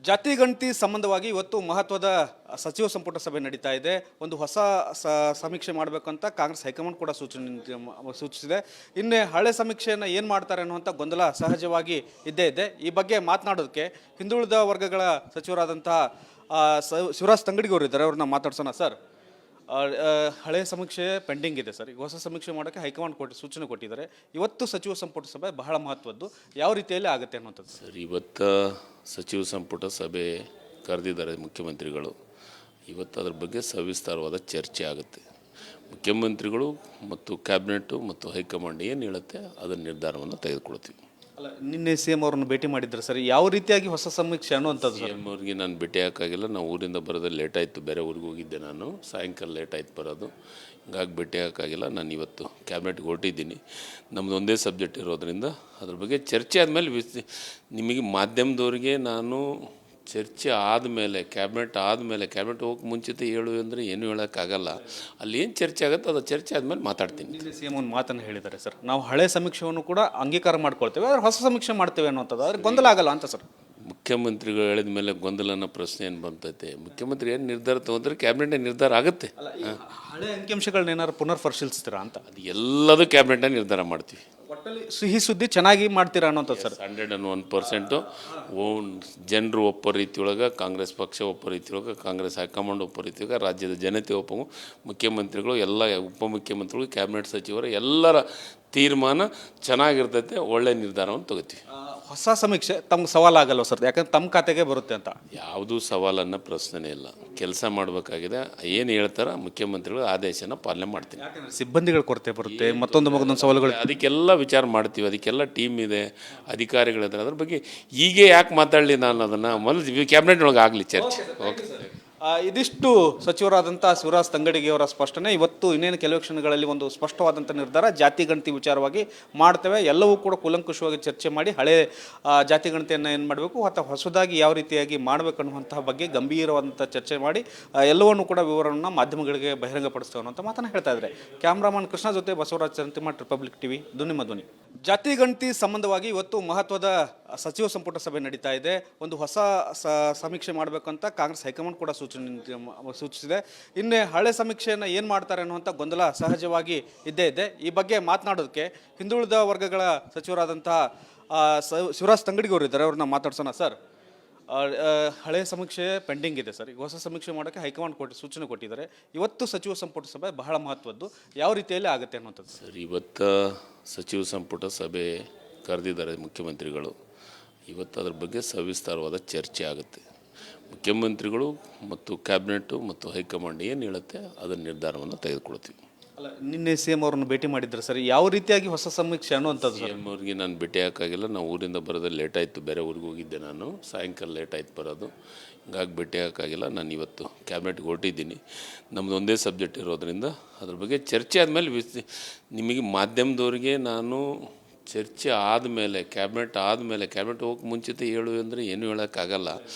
ಜಾತಿ ಗಣತಿ ಸಂಬಂಧವಾಗಿ ಇವತ್ತು ಮಹತ್ವದ ಸಚಿವ ಸಂಪುಟ ಸಭೆ ನಡೀತಾ ಇದೆ. ಒಂದು ಹೊಸ ಸಮೀಕ್ಷೆ ಮಾಡಬೇಕಂತ ಕಾಂಗ್ರೆಸ್ ಹೈಕಮಾಂಡ್ ಕೂಡ ಸೂಚಿಸಿದೆ. ಇನ್ನು ಹಳೆ ಸಮೀಕ್ಷೆಯನ್ನು ಏನು ಮಾಡ್ತಾರೆ ಅನ್ನುವಂಥ ಗೊಂದಲ ಸಹಜವಾಗಿ ಇದ್ದೇ ಇದೆ. ಈ ಬಗ್ಗೆ ಮಾತನಾಡೋದಕ್ಕೆ ಹಿಂದುಳಿದ ವರ್ಗಗಳ ಸಚಿವರಾದಂತಹ ಶಿವರಾಜ್ ತಂಗಡಿಗೆ ಅವರು ಇದ್ದಾರೆ. ಅವ್ರನ್ನ ಮಾತಾಡ್ಸೋಣ. ಸರ್, ಹಳೆ ಸಮೀಕ್ಷೆ ಪೆಂಡಿಂಗ್ ಇದೆ ಸರ್. ಈಗ ಹೊಸ ಸಮೀಕ್ಷೆ ಮಾಡೋಕ್ಕೆ ಹೈಕಮಾಂಡ್ ಸೂಚನೆ ಕೊಟ್ಟಿದ್ದಾರೆ. ಇವತ್ತು ಸಚಿವ ಸಂಪುಟ ಸಭೆ ಬಹಳ ಮಹತ್ವದ್ದು. ಯಾವ ರೀತಿಯಲ್ಲಿ ಆಗುತ್ತೆ ಅನ್ನುವಂಥದ್ದು ಸರ್, ಇವತ್ತು ಸಚಿವ ಸಂಪುಟ ಸಭೆ ಕರೆದಿದ್ದಾರೆ ಮುಖ್ಯಮಂತ್ರಿಗಳು. ಇವತ್ತು ಅದ್ರ ಬಗ್ಗೆ ಸವಿಸ್ತಾರವಾದ ಚರ್ಚೆ ಆಗುತ್ತೆ. ಮುಖ್ಯಮಂತ್ರಿಗಳು ಮತ್ತು ಕ್ಯಾಬಿನೆಟ್ಟು ಮತ್ತು ಹೈಕಮಾಂಡ್ ಏನು ಹೇಳುತ್ತೆ ಅದರ ನಿರ್ಧಾರವನ್ನು ತೆಗೆದುಕೊಳ್ತೀವಿ. ಅಲ್ಲ, ನಿನ್ನೆ ಸಿ ಎಂ ಅವ್ರನ್ನ ಭೇಟಿ ಮಾಡಿದ್ರು ಸರ್. ಯಾವ ರೀತಿಯಾಗಿ ಹೊಸ ಸಮೀಕ್ಷೆ ಅನ್ನುವಂಥದ್ದು? ಸಿ ಎಮ್ ಅವ್ರಿಗೆ ನಾನು ಭೇಟಿ ಹಾಕಾಗಿಲ್ಲ. ನಾವು ಊರಿಂದ ಬರೋದು ಲೇಟ್ ಆಯಿತು. ಬೇರೆ ಊರಿಗೆ ಹೋಗಿದ್ದೆ ನಾನು. ಸಾಯಂಕಾಲ ಲೇಟ್ ಆಯ್ತು ಬರೋದು. ಹಿಂಗಾಗಿ ಭೇಟಿ ಹಾಕಾಗಿಲ್ಲ. ನಾನು ಇವತ್ತು ಕ್ಯಾಬಿನೆಟ್ಗೆ ಹೊರಟಿದ್ದೀನಿ. ನಮ್ಮದು ಒಂದೇ ಸಬ್ಜೆಕ್ಟ್ ಇರೋದರಿಂದ ಅದ್ರ ಬಗ್ಗೆ ಚರ್ಚೆ ಆದಮೇಲೆ ನಿಮಗೆ ಮಾಧ್ಯಮದವ್ರಿಗೆ ನಾನು ಚರ್ಚೆ ಆದಮೇಲೆ ಕ್ಯಾಬಿನೆಟ್ ಹೋಗಕ್ಕೆ ಮುಂಚಿತ ಹೇಳು ಅಂದರೆ ಏನೂ ಹೇಳೋಕ್ಕಾಗಲ್ಲ. ಅಲ್ಲಿ ಏನು ಚರ್ಚೆ ಆಗುತ್ತೆ ಅದು ಚರ್ಚೆ ಆದಮೇಲೆ ಮಾತಾಡ್ತೀನಿ. ನಿನ್ನೆ ಸಿ ಎಂ ಒಂದು ಮಾತನ್ನು ಹೇಳಿದ್ದಾರೆ ಸರ್. ನಾವು ಹಳೆ ಸಮೀಕ್ಷೆಯನ್ನು ಕೂಡ ಅಂಗೀಕಾರ ಮಾಡ್ಕೊಳ್ತೇವೆ, ಆದರೆ ಹೊಸ ಸಮೀಕ್ಷೆ ಮಾಡ್ತೇವೆ ಅನ್ನುವಂಥದ್ದು. ಆದರೆ ಗೊಂದಲ ಆಗಲ್ಲ ಅಂತ ಸರ್. ಮುಖ್ಯಮಂತ್ರಿಗಳು ಹೇಳಿದ ಮೇಲೆ ಗೊಂದಲನ ಪ್ರಶ್ನೆ ಏನು ಬಂತೈತೆ? ಮುಖ್ಯಮಂತ್ರಿ ಏನು ನಿರ್ಧಾರ ತೊಗೊಂಡ್ರೆ ಕ್ಯಾಬಿನೆಟ್ ನಿರ್ಧಾರ ಆಗುತ್ತೆ. ಹಳೆ ಅಂಕಿಅಂಶಗಳನ್ನ ಏನಾದ್ರು ಪುನರ್ ಪರಿಶೀಲಿಸ್ತೀರಾ ಅಂತ? ಅದು ಎಲ್ಲದೂ ಕ್ಯಾಬಿನೆಟ್ನ ನಿರ್ಧಾರ ಮಾಡ್ತೀವಿ. ಒಟ್ಟಲ್ಲಿ ಸಿಹಿ ಸುದ್ದಿ ಚೆನ್ನಾಗಿ ಮಾಡ್ತೀರಾ ಅನ್ನೋಂಥದ್ದು ಸರ್. 101% ಜನರು ಒಪ್ಪೋ ರೀತಿಯೊಳಗೆ, ಕಾಂಗ್ರೆಸ್ ಪಕ್ಷ ಒಪ್ಪೋ ರೀತಿಯೊಳಗೆ, ಕಾಂಗ್ರೆಸ್ ಹೈಕಮಾಂಡ್ ಒಪ್ಪೋ ರೀತಿಯೊಳಗೆ, ರಾಜ್ಯದ ಜನತೆ ಒಪ್ಪೋ, ಮುಖ್ಯಮಂತ್ರಿಗಳು ಎಲ್ಲ ಉಪಮುಖ್ಯಮಂತ್ರಿಗಳು, ಕ್ಯಾಬಿನೆಟ್ ಸಚಿವರು ಎಲ್ಲರ ತೀರ್ಮಾನ ಚೆನ್ನಾಗಿರ್ತೈತೆ. ಒಳ್ಳೆ ನಿರ್ಧಾರವನ್ನು ತಗೋತೀವಿ. ಹೊಸ ಸಮೀಕ್ಷೆ ತಮ್ಗೆ ಸವಾಲಾಗಲ್ವ ಸರ್? ಯಾಕಂದ್ರೆ ತಮ್ಮ ಖಾತೆಗೆ ಬರುತ್ತೆ ಅಂತ. ಯಾವುದೂ ಸವಾಲನ್ನು ಪ್ರಶ್ನೆ ಇಲ್ಲ. ಕೆಲಸ ಮಾಡಬೇಕಾಗಿದೆ. ಏನು ಹೇಳ್ತಾರ ಮುಖ್ಯಮಂತ್ರಿಗಳು ಆದೇಶನ ಪಾಲನೆ ಮಾಡ್ತೀನಿ. ಯಾಕಂದ್ರೆ ಸಿಬ್ಬಂದಿಗಳ ಕೊರತೆ ಬರುತ್ತೆ, ಮತ್ತೊಂದು ಸವಾಲುಗಳು. ಅದಕ್ಕೆಲ್ಲ ವಿಚಾರ ಮಾಡ್ತೀವಿ. ಅದಕ್ಕೆಲ್ಲ ಟೀಮ್ ಇದೆ, ಅಧಿಕಾರಿಗಳಿದ್ದಾರೆ. ಅದ್ರ ಬಗ್ಗೆ ಹೀಗೆ ಯಾಕೆ ಮಾತಾಡಲಿ? ನಾನು ಅದನ್ನು ಮೊದಲು ಕ್ಯಾಬಿನೆಟ್ ಒಳಗೆ ಆಗಲಿ ಚರ್ಚೆ. ಓಕೆ. ಇದಿಷ್ಟು ಸಚಿವರಾದಂಥ ಶಿವರಾಜ್ ತಂಗಡಿಗೆ ಅವರ ಸ್ಪಷ್ಟನೆ. ಇವತ್ತು ಇನ್ನೇನು ಕೆಲವು ಕ್ಷಣಗಳಲ್ಲಿ ಒಂದು ಸ್ಪಷ್ಟವಾದಂಥ ನಿರ್ಧಾರ ಜಾತಿ ಗಣತಿ ವಿಚಾರವಾಗಿ ಮಾಡ್ತೇವೆ. ಎಲ್ಲವೂ ಕೂಡ ಕೂಲಂಕುಷವಾಗಿ ಚರ್ಚೆ ಮಾಡಿ ಹಳೆ ಜಾತಿ ಗಣತಿಯನ್ನು ಏನು ಮಾಡಬೇಕು ಅಥವಾ ಹೊಸದಾಗಿ ಯಾವ ರೀತಿಯಾಗಿ ಮಾಡಬೇಕು ಅನ್ನುವಂತಹ ಬಗ್ಗೆ ಗಂಭೀರವಾದಂಥ ಚರ್ಚೆ ಮಾಡಿ ಎಲ್ಲವನ್ನೂ ಕೂಡ ವಿವರವನ್ನು ಮಾಧ್ಯಮಗಳಿಗೆ ಬಹಿರಂಗಪಡಿಸ್ತೇವೆ ಅನ್ನೋಂಥ ಮಾತನ್ನು ಹೇಳ್ತಾ ಇದ್ದಾರೆ. ಕ್ಯಾಮ್ರಾಮನ್ ಕೃಷ್ಣ ಜೊತೆ ಬಸವರಾಜ್ ಚರಂತಿಮಠ್, ರಿಪಬ್ಲಿಕ್ ಟಿವಿ, ಧ್ವನಿ ಧ್ವನಿ. ಜಾತಿ ಗಣತಿ ಸಂಬಂಧವಾಗಿ ಇವತ್ತು ಮಹತ್ವದ ಸಚಿವ ಸಂಪುಟ ಸಭೆ ನಡೀತಾ ಇದೆ. ಒಂದು ಹೊಸ ಸಮೀಕ್ಷೆ ಮಾಡಬೇಕಂತ ಕಾಂಗ್ರೆಸ್ ಹೈಕಮಾಂಡ್ ಕೂಡ ಸೂಚಿಸಿದೆ. ಇನ್ನು ಹಳೆ ಸಮೀಕ್ಷೆಯನ್ನು ಏನು ಮಾಡ್ತಾರೆ ಅನ್ನುವಂಥ ಗೊಂದಲ ಸಹಜವಾಗಿ ಇದ್ದೇ ಇದೆ. ಈ ಬಗ್ಗೆ ಮಾತನಾಡೋದಕ್ಕೆ ಹಿಂದುಳಿದ ವರ್ಗಗಳ ಸಚಿವರಾದಂತಹ ಶಿವರಾಜ್ ತಂಗಡಿಗೆ ಅವರು ಇದ್ದಾರೆ. ಅವ್ರನ್ನ ಮಾತಾಡ್ಸೋಣ. ಸರ್, ಹಳೆ ಸಮೀಕ್ಷೆ ಪೆಂಡಿಂಗ್ ಇದೆ ಸರ್. ಈಗ ಹೊಸ ಸಮೀಕ್ಷೆ ಮಾಡೋಕ್ಕೆ ಹೈಕಮಾಂಡ್ ಸೂಚನೆ ಕೊಟ್ಟಿದ್ದಾರೆ. ಇವತ್ತು ಸಚಿವ ಸಂಪುಟ ಸಭೆ ಬಹಳ ಮಹತ್ವದ್ದು. ಯಾವ ರೀತಿಯಲ್ಲಿ ಆಗುತ್ತೆ ಅನ್ನುವಂಥದ್ದು ಸರ್, ಇವತ್ತು ಸಚಿವ ಸಂಪುಟ ಸಭೆ ಕರೆದಿದ್ದಾರೆ ಮುಖ್ಯಮಂತ್ರಿಗಳು. ಇವತ್ತು ಅದ್ರ ಬಗ್ಗೆ ಸವಿಸ್ತಾರವಾದ ಚರ್ಚೆ ಆಗುತ್ತೆ. ಮುಖ್ಯಮಂತ್ರಿಗಳು ಮತ್ತು ಕ್ಯಾಬಿನೆಟ್ಟು ಮತ್ತು ಹೈಕಮಾಂಡ್ ಏನು ಹೇಳುತ್ತೆ ಅದರ ನಿರ್ಧಾರವನ್ನು ತೆಗೆದುಕೊಳ್ತೀವಿ. ಅಲ್ಲ, ನಿನ್ನೆ ಸಿ ಎಂ ಅವ್ರನ್ನ ಭೇಟಿ ಮಾಡಿದ್ರು ಸರ್. ಯಾವ ರೀತಿಯಾಗಿ ಹೊಸ ಸಮೀಕ್ಷೆ ಅನ್ನುವಂಥದ್ದು? ಸಿ ಎಮ್ ಅವ್ರಿಗೆ ನಾನು ಭೇಟಿ ಹಾಕಾಗಿಲ್ಲ. ನಾವು ಊರಿಂದ ಬರೋದು ಲೇಟ್ ಆಯಿತು. ಬೇರೆ ಊರಿಗೆ ಹೋಗಿದ್ದೆ ನಾನು. ಸಾಯಂಕಾಲ ಲೇಟ್ ಆಯ್ತು ಬರೋದು. ಹಿಂಗಾಗಿ ಭೇಟಿ ಹಾಕಾಗಿಲ್ಲ. ನಾನು ಇವತ್ತು ಕ್ಯಾಬಿನೆಟ್ಗೆ ಹೊರಟಿದ್ದೀನಿ. ನಮ್ಮದು ಒಂದೇ ಸಬ್ಜೆಕ್ಟ್ ಇರೋದರಿಂದ ಅದ್ರ ಬಗ್ಗೆ ಚರ್ಚೆ ಆದಮೇಲೆ ನಿಮಗೆ ಮಾಧ್ಯಮದವ್ರಿಗೆ ನಾನು ಚರ್ಚೆ ಆದಮೇಲೆ ಕ್ಯಾಬಿನೆಟ್ ಹೋಗಕ್ಕೆ ಮುಂಚಿತ ಹೇಳು ಅಂದರೆ ಏನೂ ಹೇಳೋಕ್ಕಾಗಲ್ಲ.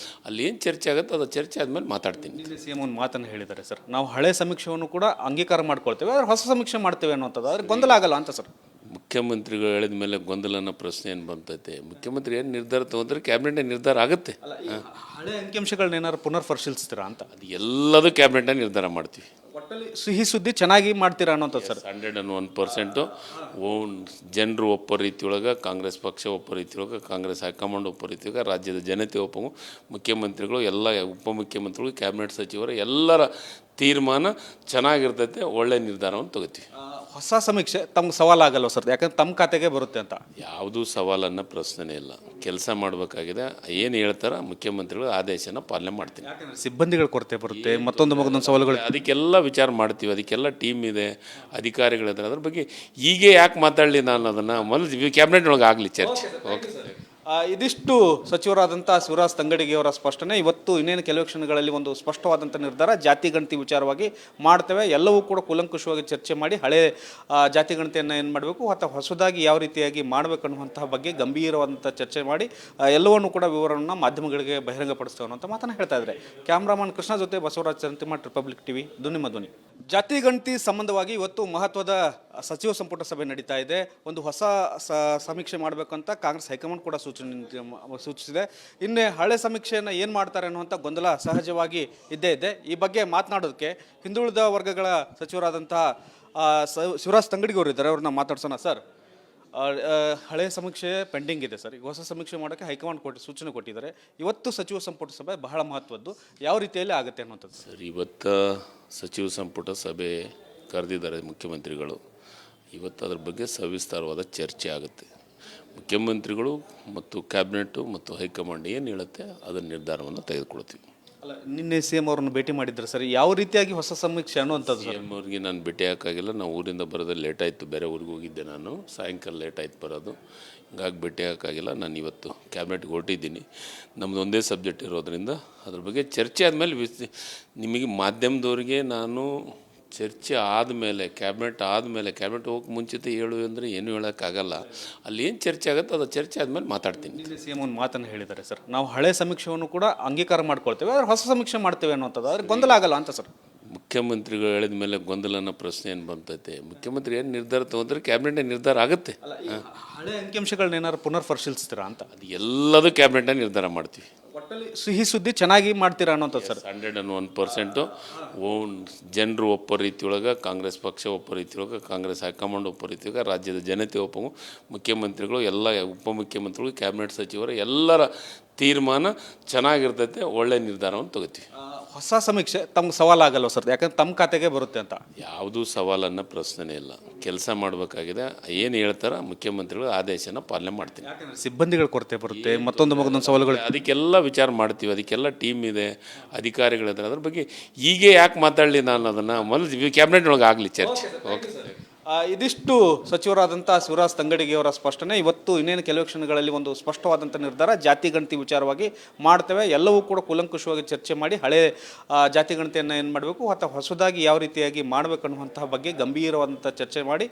ಅಲ್ಲಿ ಏನು ಚರ್ಚೆ ಆಗುತ್ತೆ ಅದು ಚರ್ಚೆ ಆದಮೇಲೆ ಮಾತಾಡ್ತೀನಿ. ನಿನ್ನೆ ಸಿ ಎಂ ಒಂದು ಮಾತನ್ನು ಹೇಳಿದ್ದಾರೆ ಸರ್. ನಾವು ಹಳೆ ಸಮೀಕ್ಷೆಯನ್ನು ಕೂಡ ಅಂಗೀಕಾರ ಮಾಡ್ಕೊಳ್ತೇವೆ, ಆದರೆ ಹೊಸ ಸಮೀಕ್ಷೆ ಮಾಡ್ತೇವೆ ಅನ್ನುವಂಥದ್ದು. ಆದರೆ ಗೊಂದಲ ಆಗಲ್ಲ ಅಂತ ಸರ್. ಮುಖ್ಯಮಂತ್ರಿಗಳು ಹೇಳಿದ ಮೇಲೆ ಗೊಂದಲನ ಪ್ರಶ್ನೆ ಏನು ಬಂತೈತೆ? ಮುಖ್ಯಮಂತ್ರಿ ಏನು ನಿರ್ಧಾರ ತೊಗೊಂಡ್ರೆ ಕ್ಯಾಬಿನೆಟ್ ನಿರ್ಧಾರ ಆಗುತ್ತೆ. ಹಳೆ ಅಂಕಿಅಂಶಗಳನ್ನ ಏನಾದ್ರು ಪುನರ್ ಪರಿಶೀಲಿಸ್ತೀರಾ ಅಂತ? ಅದು ಎಲ್ಲದೂ ಕ್ಯಾಬಿನೆಟ್ನ ನಿರ್ಧಾರ ಮಾಡ್ತೀವಿ. ಒಟ್ಟಲ್ಲಿ ಸಿಹಿ ಸುದ್ದಿ ಚೆನ್ನಾಗಿ ಮಾಡ್ತೀರಾ ಅನ್ನೋಂಥದ್ದು ಸರ್. 101% ಜನರು ಒಪ್ಪೋ ರೀತಿಯೊಳಗೆ, ಕಾಂಗ್ರೆಸ್ ಪಕ್ಷ ಒಪ್ಪೋ ರೀತಿಯೊಳಗೆ, ಕಾಂಗ್ರೆಸ್ ಹೈಕಮಾಂಡ್ ಒಪ್ಪೋ ರೀತಿಯೊಳಗೆ, ರಾಜ್ಯದ ಜನತೆ ಒಪ್ಪೋ, ಮುಖ್ಯಮಂತ್ರಿಗಳು ಎಲ್ಲ ಉಪಮುಖ್ಯಮಂತ್ರಿಗಳು, ಕ್ಯಾಬಿನೆಟ್ ಸಚಿವರು ಎಲ್ಲರ ತೀರ್ಮಾನ ಚೆನ್ನಾಗಿರ್ತೈತೆ. ಒಳ್ಳೆ ನಿರ್ಧಾರವನ್ನು ತಗೋತೀವಿ. ಹೊಸ ಸಮೀಕ್ಷೆ ತಮ್ಗೆ ಸವಾಲಾಗಲ್ವ ಸರ್? ಯಾಕಂದ್ರೆ ತಮ್ಮ ಖಾತೆಗೆ ಬರುತ್ತೆ ಅಂತ. ಯಾವುದೂ ಸವಾಲನ್ನು ಪ್ರಶ್ನೆ ಇಲ್ಲ. ಕೆಲಸ ಮಾಡಬೇಕಾಗಿದೆ. ಏನು ಹೇಳ್ತಾರ ಮುಖ್ಯಮಂತ್ರಿಗಳು ಆದೇಶನ ಪಾಲನೆ ಮಾಡ್ತೀನಿ. ಯಾಕಂದ್ರೆ ಸಿಬ್ಬಂದಿಗಳ ಕೊರತೆ ಬರುತ್ತೆ, ಮತ್ತೊಂದು ಸವಾಲುಗಳು. ಅದಕ್ಕೆಲ್ಲ ವಿಚಾರ ಮಾಡ್ತೀವಿ. ಅದಕ್ಕೆಲ್ಲ ಟೀಮ್ ಇದೆ, ಅಧಿಕಾರಿಗಳಿದ್ದಾರೆ. ಅದ್ರ ಬಗ್ಗೆ ಹೀಗೆ ಯಾಕೆ ಮಾತಾಡಲಿ? ನಾನು ಅದನ್ನು ಮೊದಲು ಕ್ಯಾಬಿನೆಟ್ ಒಳಗೆ ಆಗಲಿ ಚರ್ಚೆ. ಓಕೆ. ಇದಿಷ್ಟು ಸಚಿವರಾದಂಥ ಶಿವರಾಜ್ ತಂಗಡಿಗೆ ಅವರ ಸ್ಪಷ್ಟನೆ. ಇವತ್ತು ಇನ್ನೇನು ಕೆಲವು ಕ್ಷಣಗಳಲ್ಲಿ ಒಂದು ಸ್ಪಷ್ಟವಾದಂಥ ನಿರ್ಧಾರ ಜಾತಿ ಗಣತಿ ವಿಚಾರವಾಗಿ ಮಾಡ್ತೇವೆ. ಎಲ್ಲವೂ ಕೂಡ ಕೂಲಂಕುಷವಾಗಿ ಚರ್ಚೆ ಮಾಡಿ ಹಳೆ ಜಾತಿ ಗಣತಿಯನ್ನು ಏನು ಮಾಡಬೇಕು ಅಥವಾ ಹೊಸದಾಗಿ ಯಾವ ರೀತಿಯಾಗಿ ಮಾಡಬೇಕು ಅನ್ನುವಂತಹ ಬಗ್ಗೆ ಗಂಭೀರವಾದಂಥ ಚರ್ಚೆ ಮಾಡಿ ಎಲ್ಲವನ್ನೂ ಕೂಡ ವಿವರವನ್ನು ಮಾಧ್ಯಮಗಳಿಗೆ ಬಹಿರಂಗಪಡಿಸ್ತೇವೆ ಅನ್ನೋಂಥ ಮಾತನ್ನು ಹೇಳ್ತಾ ಇದ್ದಾರೆ. ಕ್ಯಾಮ್ರಾಮನ್ ಕೃಷ್ಣ ಜೊತೆ ಬಸವರಾಜ್ ಚರಂತಿಮಠ್, ರಿಪಬ್ಲಿಕ್ ಟಿವಿ, ಧ್ವನಿ ಧ್ವನಿ. ಜಾತಿ ಗಣತಿ ಸಂಬಂಧವಾಗಿ ಇವತ್ತು ಮಹತ್ವದ ಸಚಿವ ಸಂಪುಟ ಸಭೆ ನಡೀತಾ ಇದೆ. ಒಂದು ಹೊಸ ಸಮೀಕ್ಷೆ ಮಾಡಬೇಕಂತ ಕಾಂಗ್ರೆಸ್ ಹೈಕಮಾಂಡ್ ಕೂಡ ಸೂಚಿಸಿದೆ. ಇನ್ನು ಹಳೆ ಸಮೀಕ್ಷೆಯನ್ನು ಏನು ಮಾಡ್ತಾರೆ ಅನ್ನುವಂಥ ಗೊಂದಲ ಸಹಜವಾಗಿ ಇದ್ದೇ ಇದೆ. ಈ ಬಗ್ಗೆ ಮಾತನಾಡೋದಕ್ಕೆ ಹಿಂದುಳಿದ ವರ್ಗಗಳ ಸಚಿವರಾದಂತಹ ಶಿವರಾಜ್ ತಂಗಡಿಗೆ ಅವರು ಇದ್ದಾರೆ. ಅವ್ರನ್ನ ಮಾತಾಡ್ಸೋಣ. ಸರ್, ಹಳೆ ಸಮೀಕ್ಷೆ ಪೆಂಡಿಂಗ್ ಇದೆ ಸರ್. ಈಗ ಹೊಸ ಸಮೀಕ್ಷೆ ಮಾಡೋಕ್ಕೆ ಹೈಕಮಾಂಡ್ ಸೂಚನೆ ಕೊಟ್ಟಿದ್ದಾರೆ. ಇವತ್ತು ಸಚಿವ ಸಂಪುಟ ಸಭೆ ಬಹಳ ಮಹತ್ವದ್ದು. ಯಾವ ರೀತಿಯಲ್ಲಿ ಆಗುತ್ತೆ ಅನ್ನುವಂಥದ್ದು ಸರ್, ಇವತ್ತು ಸಚಿವ ಸಂಪುಟ ಸಭೆ ಕರೆದಿದ್ದಾರೆ ಮುಖ್ಯಮಂತ್ರಿಗಳು. ಇವತ್ತು ಅದ್ರ ಬಗ್ಗೆ ಸವಿಸ್ತಾರವಾದ ಚರ್ಚೆ ಆಗುತ್ತೆ. ಮುಖ್ಯಮಂತ್ರಿಗಳು ಮತ್ತು ಕ್ಯಾಬಿನೆಟ್ಟು ಮತ್ತು ಹೈಕಮಾಂಡ್ ಏನು ಹೇಳುತ್ತೆ ಅದರ ನಿರ್ಧಾರವನ್ನು ತೆಗೆದುಕೊಳ್ತೀವಿ. ಅಲ್ಲ, ನಿನ್ನೆ ಸಿ ಎಂ ಅವ್ರನ್ನ ಭೇಟಿ ಮಾಡಿದ್ರು ಸರ್. ಯಾವ ರೀತಿಯಾಗಿ ಹೊಸ ಸಮೀಕ್ಷೆ ಅನ್ನುವಂಥದ್ದು? ಸಿ ಎಮ್ ಅವ್ರಿಗೆ ನಾನು ಭೇಟಿ ಹಾಕಾಗಿಲ್ಲ. ನಾವು ಊರಿಂದ ಬರೋದು ಲೇಟ್ ಆಯಿತು. ಬೇರೆ ಊರಿಗೆ ಹೋಗಿದ್ದೆ ನಾನು. ಸಾಯಂಕಾಲ ಲೇಟ್ ಆಯ್ತು ಬರೋದು. ಹಿಂಗಾಗಿ ಭೇಟಿ ಹಾಕಾಗಿಲ್ಲ. ನಾನು ಇವತ್ತು ಕ್ಯಾಬಿನೆಟ್ಗೆ ಹೊರಟಿದ್ದೀನಿ. ನಮ್ಮದು ಒಂದೇ ಸಬ್ಜೆಕ್ಟ್ ಇರೋದರಿಂದ ಅದ್ರ ಬಗ್ಗೆ ಚರ್ಚೆ ಆದಮೇಲೆ ನಿಮಗೆ ಮಾಧ್ಯಮದವ್ರಿಗೆ ನಾನು ಚರ್ಚೆ ಆದಮೇಲೆ ಕ್ಯಾಬಿನೆಟ್ ಹೋಗಕ್ಕೆ ಮುಂಚಿತ ಹೇಳು ಅಂದರೆ ಏನೂ ಹೇಳೋಕ್ಕಾಗಲ್ಲ. ಅಲ್ಲಿ ಏನು ಚರ್ಚೆ ಆಗುತ್ತೆ ಅದು ಚರ್ಚೆ ಆದಮೇಲೆ ಮಾತಾಡ್ತೀನಿ. ನಿನ್ನೆ ಸಿ ಎಂ ಒಂದು ಮಾತನ್ನು ಹೇಳಿದ್ದಾರೆ ಸರ್. ನಾವು ಹಳೆ ಸಮೀಕ್ಷೆಯನ್ನು ಕೂಡ ಅಂಗೀಕಾರ ಮಾಡ್ಕೊಳ್ತೇವೆ, ಆದರೆ ಹೊಸ ಸಮೀಕ್ಷೆ ಮಾಡ್ತೇವೆ ಅನ್ನುವಂಥದ್ದು. ಆದರೆ ಗೊಂದಲ ಆಗಲ್ಲ ಅಂತ ಸರ್. ಮುಖ್ಯಮಂತ್ರಿಗಳು ಹೇಳಿದ ಮೇಲೆ ಗೊಂದಲನ ಪ್ರಶ್ನೆ ಏನು ಬಂತೈತೆ? ಮುಖ್ಯಮಂತ್ರಿ ಏನು ನಿರ್ಧಾರ ತೊಗೊಂಡ್ರೆ ಕ್ಯಾಬಿನೆಟ್ ನಿರ್ಧಾರ ಆಗುತ್ತೆ. ಹಳೆ ಅಂಕಿಅಂಶಗಳನ್ನ ಏನಾದ್ರು ಪುನರ್ ಪರಿಶೀಲಿಸ್ತೀರಾ ಅಂತ? ಅದು ಎಲ್ಲದೂ ಕ್ಯಾಬಿನೆಟ್ನ ನಿರ್ಧಾರ ಮಾಡ್ತೀವಿ. ಒಟ್ಟಲ್ಲಿ ಸಿಹಿ ಸುದ್ದಿ ಚೆನ್ನಾಗಿ ಮಾಡ್ತೀರಾ ಅನ್ನೋಂಥದ್ದು ಸರ್. 101% ಜನರು ಒಪ್ಪೋ ರೀತಿಯೊಳಗೆ, ಕಾಂಗ್ರೆಸ್ ಪಕ್ಷ ಒಪ್ಪೋ ರೀತಿಯೊಳಗೆ, ಕಾಂಗ್ರೆಸ್ ಹೈಕಮಾಂಡ್ ಒಪ್ಪೋ ರೀತಿಯೊಳಗೆ, ರಾಜ್ಯದ ಜನತೆ ಒಪ್ಪೋ, ಮುಖ್ಯಮಂತ್ರಿಗಳು ಎಲ್ಲ ಉಪಮುಖ್ಯಮಂತ್ರಿಗಳು, ಕ್ಯಾಬಿನೆಟ್ ಸಚಿವರು ಎಲ್ಲರ ತೀರ್ಮಾನ ಚೆನ್ನಾಗಿರ್ತೈತೆ. ಒಳ್ಳೆ ನಿರ್ಧಾರವನ್ನು ತಗೋತೀವಿ. ಹೊಸ ಸಮೀಕ್ಷೆ ತಮ್ಗೆ ಸವಾಲಾಗಲ್ವ ಸರ್? ಯಾಕಂದ್ರೆ ತಮ್ಮ ಖಾತೆಗೆ ಬರುತ್ತೆ ಅಂತ. ಯಾವುದೂ ಸವಾಲನ್ನು ಪ್ರಶ್ನೆ ಇಲ್ಲ. ಕೆಲಸ ಮಾಡಬೇಕಾಗಿದೆ. ಏನು ಹೇಳ್ತಾರ ಮುಖ್ಯಮಂತ್ರಿಗಳು ಆದೇಶನ ಪಾಲನೆ ಮಾಡ್ತೀನಿ. ಯಾಕಂದ್ರೆ ಸಿಬ್ಬಂದಿಗಳ ಕೊರತೆ ಬರುತ್ತೆ, ಮತ್ತೊಂದು ಸವಾಲುಗಳು. ಅದಕ್ಕೆಲ್ಲ ವಿಚಾರ ಮಾಡ್ತೀವಿ. ಅದಕ್ಕೆಲ್ಲ ಟೀಮ್ ಇದೆ, ಅಧಿಕಾರಿಗಳಿದ್ದಾರೆ. ಅದ್ರ ಬಗ್ಗೆ ಹೀಗೆ ಯಾಕೆ ಮಾತಾಡಲಿ? ನಾನು ಅದನ್ನು ಮೊದಲು ಕ್ಯಾಬಿನೆಟ್ ಒಳಗೆ ಆಗಲಿ ಚರ್ಚೆ. ಓಕೆ. ಇದಿಷ್ಟು ಸಚಿವರಾದಂಥ ಶಿವರಾಜ್ ತಂಗಡಿಗೆ ಅವರ ಸ್ಪಷ್ಟನೆ. ಇವತ್ತು ಇನ್ನೇನು ಕೆಲವು ಕ್ಷಣಗಳಲ್ಲಿ ಒಂದು ಸ್ಪಷ್ಟವಾದಂಥ ನಿರ್ಧಾರ ಜಾತಿ ಗಣತಿ ವಿಚಾರವಾಗಿ ಮಾಡ್ತೇವೆ. ಎಲ್ಲವೂ ಕೂಡ ಕೂಲಂಕುಷವಾಗಿ ಚರ್ಚೆ ಮಾಡಿ ಹಳೆ ಜಾತಿ ಗಣತಿಯನ್ನು ಏನು ಮಾಡಬೇಕು ಅಥವಾ ಹೊಸದಾಗಿ ಯಾವ ರೀತಿಯಾಗಿ ಮಾಡಬೇಕು ಅನ್ನುವಂತಹ ಬಗ್ಗೆ ಗಂಭೀರವಾದಂಥ ಚರ್ಚೆ ಮಾಡಿ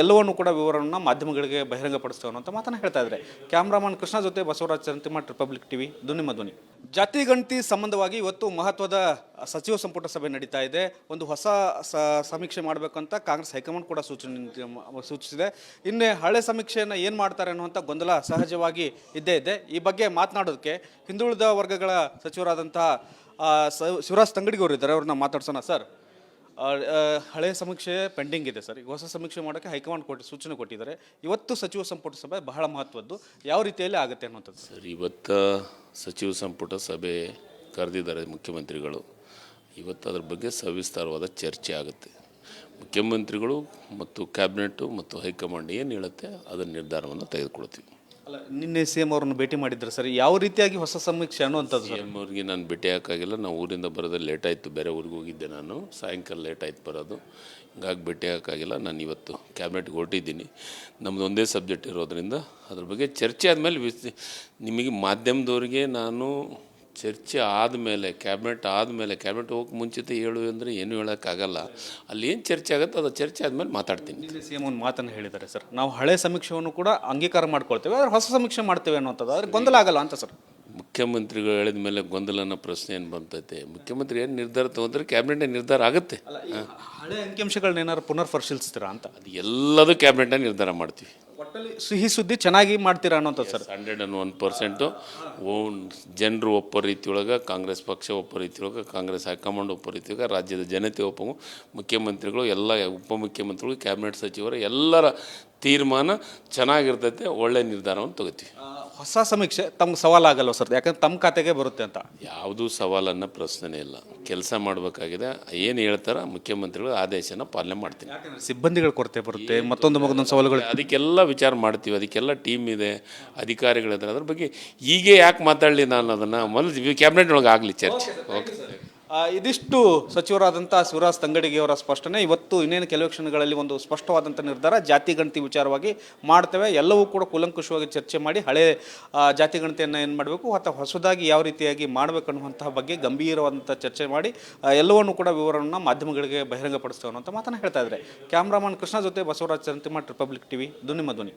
ಎಲ್ಲವನ್ನೂ ಕೂಡ ವಿವರವನ್ನು ಮಾಧ್ಯಮಗಳಿಗೆ ಬಹಿರಂಗಪಡಿಸ್ತೇವೆ ಅನ್ನೋಂಥ ಮಾತನ್ನು ಹೇಳ್ತಾ ಇದ್ದಾರೆ. ಕ್ಯಾಮ್ರಾಮನ್ ಕೃಷ್ಣ ಜೊತೆ ಬಸವರಾಜ್ ಚರಂತಿಮಠ್, ರಿಪಬ್ಲಿಕ್ ಟಿವಿ, ಧ್ವನಿ ಧ್ವನಿ. ಜಾತಿ ಗಣತಿ ಸಂಬಂಧವಾಗಿ ಇವತ್ತು ಮಹತ್ವದ ಸಚಿವ ಸಂಪುಟ ಸಭೆ ನಡೀತಾ ಇದೆ. ಒಂದು ಹೊಸ ಸಮೀಕ್ಷೆ ಮಾಡಬೇಕಂತ ಕಾಂಗ್ರೆಸ್ ಹೈಕಮಾಂಡ್ ಕೂಡ ಸೂಚಿಸಿದೆ. ಇನ್ನು ಹಳೆ ಸಮೀಕ್ಷೆಯನ್ನು ಏನು ಮಾಡ್ತಾರೆ ಅನ್ನುವಂಥ ಗೊಂದಲ ಸಹಜವಾಗಿ ಇದ್ದೇ ಇದೆ. ಈ ಬಗ್ಗೆ ಮಾತನಾಡೋದಕ್ಕೆ ಹಿಂದುಳಿದ ವರ್ಗಗಳ ಸಚಿವರಾದಂತಹ ಶಿವರಾಜ್ ತಂಗಡಿಗೆ ಅವರು ಇದ್ದಾರೆ. ಅವ್ರನ್ನ ಮಾತಾಡ್ಸೋಣ. ಸರ್, ಹಳೆ ಸಮೀಕ್ಷೆ ಪೆಂಡಿಂಗ್ ಇದೆ ಸರ್. ಈಗ ಹೊಸ ಸಮೀಕ್ಷೆ ಮಾಡೋಕ್ಕೆ ಹೈಕಮಾಂಡ್ ಸೂಚನೆ ಕೊಟ್ಟಿದ್ದಾರೆ. ಇವತ್ತು ಸಚಿವ ಸಂಪುಟ ಸಭೆ ಬಹಳ ಮಹತ್ವದ್ದು. ಯಾವ ರೀತಿಯಲ್ಲಿ ಆಗುತ್ತೆ ಅನ್ನುವಂಥದ್ದು ಸರ್, ಇವತ್ತು ಸಚಿವ ಸಂಪುಟ ಸಭೆ ಕರೆದಿದ್ದಾರೆ ಮುಖ್ಯಮಂತ್ರಿಗಳು. ಇವತ್ತು ಅದ್ರ ಬಗ್ಗೆ ಸವಿಸ್ತಾರವಾದ ಚರ್ಚೆ ಆಗುತ್ತೆ. ಮುಖ್ಯಮಂತ್ರಿಗಳು ಮತ್ತು ಕ್ಯಾಬಿನೆಟ್ಟು ಮತ್ತು ಹೈಕಮಾಂಡ್ ಏನು ಹೇಳುತ್ತೆ ಅದರ ನಿರ್ಧಾರವನ್ನು ತೆಗೆದುಕೊಳ್ತೀವಿ. ಅಲ್ಲ, ನಿನ್ನೆ ಸಿ ಎಂ ಅವ್ರನ್ನ ಭೇಟಿ ಮಾಡಿದ್ರು ಸರ್. ಯಾವ ರೀತಿಯಾಗಿ ಹೊಸ ಸಮೀಕ್ಷೆ ಅನ್ನುವಂಥದ್ದು? ಸಿ ಎಮ್ ಅವ್ರಿಗೆ ನಾನು ಭೇಟಿ ಹಾಕಾಗಿಲ್ಲ. ನಾವು ಊರಿಂದ ಬರೋದು ಲೇಟ್ ಆಯಿತು. ಬೇರೆ ಊರಿಗೆ ಹೋಗಿದ್ದೆ ನಾನು. ಸಾಯಂಕಾಲ ಲೇಟ್ ಆಯ್ತು ಬರೋದು. ಹಿಂಗಾಗಿ ಭೇಟಿ ಹಾಕಾಗಿಲ್ಲ. ನಾನು ಇವತ್ತು ಕ್ಯಾಬಿನೆಟ್ಗೆ ಹೊರಟಿದ್ದೀನಿ. ನಮ್ಮದು ಒಂದೇ ಸಬ್ಜೆಕ್ಟ್ ಇರೋದರಿಂದ ಅದ್ರ ಬಗ್ಗೆ ಚರ್ಚೆ ಆದಮೇಲೆ ನಿಮಗೆ ಮಾಧ್ಯಮದವ್ರಿಗೆ ನಾನು ಚರ್ಚೆ ಆದಮೇಲೆ ಕ್ಯಾಬಿನೆಟ್ ಹೋಗಕ್ಕೆ ಮುಂಚಿತ ಹೇಳು ಅಂದರೆ ಏನೂ ಹೇಳೋಕ್ಕಾಗಲ್ಲ. ಅಲ್ಲಿ ಏನು ಚರ್ಚೆ ಆಗುತ್ತೆ ಅದು ಚರ್ಚೆ ಆದಮೇಲೆ ಮಾತಾಡ್ತೀನಿ. ನಿನ್ನೆ ಸಿ ಎಂ ಒಂದು ಮಾತನ್ನು ಹೇಳಿದ್ದಾರೆ ಸರ್. ನಾವು ಹಳೆ ಸಮೀಕ್ಷೆಯನ್ನು ಕೂಡ ಅಂಗೀಕಾರ ಮಾಡ್ಕೊಳ್ತೇವೆ, ಆದರೆ ಹೊಸ ಸಮೀಕ್ಷೆ ಮಾಡ್ತೇವೆ ಅನ್ನುವಂಥದ್ದು. ಆದರೆ ಗೊಂದಲ ಆಗಲ್ಲ ಅಂತ ಸರ್. ಮುಖ್ಯಮಂತ್ರಿಗಳು ಹೇಳಿದ ಮೇಲೆ ಗೊಂದಲನ ಪ್ರಶ್ನೆ ಏನು ಬಂತೈತೆ? ಮುಖ್ಯಮಂತ್ರಿ ಏನು ನಿರ್ಧಾರ ತೊಗೊಂಡ್ರೆ ಕ್ಯಾಬಿನೆಟ್ ನಿರ್ಧಾರ ಆಗುತ್ತೆ. ಹಳೆ ಅಂಕಿಅಂಶಗಳನ್ನ ಏನಾದ್ರು ಪುನರ್ ಪರಿಶೀಲಿಸ್ತೀರಾ ಅಂತ? ಅದು ಎಲ್ಲದೂ ಕ್ಯಾಬಿನೆಟ್ನ ನಿರ್ಧಾರ ಮಾಡ್ತೀವಿ. ಒಟ್ಟಲ್ಲಿ ಸಿಹಿ ಸುದ್ದಿ ಚೆನ್ನಾಗಿ ಮಾಡ್ತೀರಾ ಅನ್ನೋಂಥದ್ದು ಸರ್. 101% ಜನರು ಒಪ್ಪೋ ರೀತಿಯೊಳಗೆ, ಕಾಂಗ್ರೆಸ್ ಪಕ್ಷ ಒಪ್ಪೋ ರೀತಿಯೊಳಗೆ, ಕಾಂಗ್ರೆಸ್ ಹೈಕಮಾಂಡ್ ಒಪ್ಪೋ ರೀತಿಯೊಳಗೆ, ರಾಜ್ಯದ ಜನತೆ ಒಪ್ಪೋ, ಮುಖ್ಯಮಂತ್ರಿಗಳು ಎಲ್ಲ ಉಪಮುಖ್ಯಮಂತ್ರಿಗಳು, ಕ್ಯಾಬಿನೆಟ್ ಸಚಿವರು ಎಲ್ಲರ ತೀರ್ಮಾನ ಚೆನ್ನಾಗಿರ್ತೈತೆ. ಒಳ್ಳೆ ನಿರ್ಧಾರವನ್ನು ತಗೋತೀವಿ. ಹೊಸ ಸಮೀಕ್ಷೆ ತಮ್ಗೆ ಸವಾಲಾಗಲ್ವ ಸರ್? ಯಾಕಂದ್ರೆ ತಮ್ಮ ಖಾತೆಗೆ ಬರುತ್ತೆ ಅಂತ. ಯಾವುದೂ ಸವಾಲನ್ನು ಪ್ರಶ್ನೆ ಇಲ್ಲ. ಕೆಲಸ ಮಾಡಬೇಕಾಗಿದೆ. ಏನು ಹೇಳ್ತಾರ ಮುಖ್ಯಮಂತ್ರಿಗಳು ಆದೇಶನ ಪಾಲನೆ ಮಾಡ್ತೀನಿ. ಯಾಕಂದ್ರೆ ಸಿಬ್ಬಂದಿಗಳ ಕೊರತೆ ಬರುತ್ತೆ, ಮತ್ತೊಂದು ಸವಾಲುಗಳು. ಅದಕ್ಕೆಲ್ಲ ವಿಚಾರ ಮಾಡ್ತೀವಿ. ಅದಕ್ಕೆಲ್ಲ ಟೀಮ್ ಇದೆ, ಅಧಿಕಾರಿಗಳಿದ್ದಾರೆ. ಅದ್ರ ಬಗ್ಗೆ ಹೀಗೆ ಯಾಕೆ ಮಾತಾಡಲಿ? ನಾನು ಅದನ್ನು ಮೊದಲು ಕ್ಯಾಬಿನೆಟ್ ಒಳಗೆ ಆಗಲಿ ಚರ್ಚೆ. ಓಕೆ. ಇದಿಷ್ಟು ಸಚಿವರಾದಂಥ ಶಿವರಾಜ್ ತಂಗಡಿಗೆ ಅವರ ಸ್ಪಷ್ಟನೆ. ಇವತ್ತು ಇನ್ನೇನು ಕೆಲವು ಕ್ಷಣಗಳಲ್ಲಿ ಒಂದು ಸ್ಪಷ್ಟವಾದಂಥ ನಿರ್ಧಾರ ಜಾತಿ ಗಣತಿ ವಿಚಾರವಾಗಿ ಮಾಡ್ತೇವೆ. ಎಲ್ಲವೂ ಕೂಡ ಕೂಲಂಕುಷವಾಗಿ ಚರ್ಚೆ ಮಾಡಿ ಹಳೆ ಜಾತಿ ಗಣತಿಯನ್ನು ಏನು ಮಾಡಬೇಕು ಅಥವಾ ಹೊಸದಾಗಿ ಯಾವ ರೀತಿಯಾಗಿ ಮಾಡಬೇಕು ಅನ್ನುವಂತಹ ಬಗ್ಗೆ ಗಂಭೀರವಾದಂಥ ಚರ್ಚೆ ಮಾಡಿ ಎಲ್ಲವನ್ನೂ ಕೂಡ ವಿವರವನ್ನು ಮಾಧ್ಯಮಗಳಿಗೆ ಬಹಿರಂಗಪಡಿಸ್ತೇವೆ ಅನ್ನೋಂಥ ಮಾತನ್ನು ಹೇಳ್ತಾ ಇದ್ದಾರೆ. ಕ್ಯಾಮ್ರಾಮನ್ ಕೃಷ್ಣ ಜೊತೆ ಬಸವರಾಜ್ ಚರಂತಿಮಠ್, ರಿಪಬ್ಲಿಕ್ ಟಿವಿ, ಧ್ವನಿ ಧ್ವನಿ.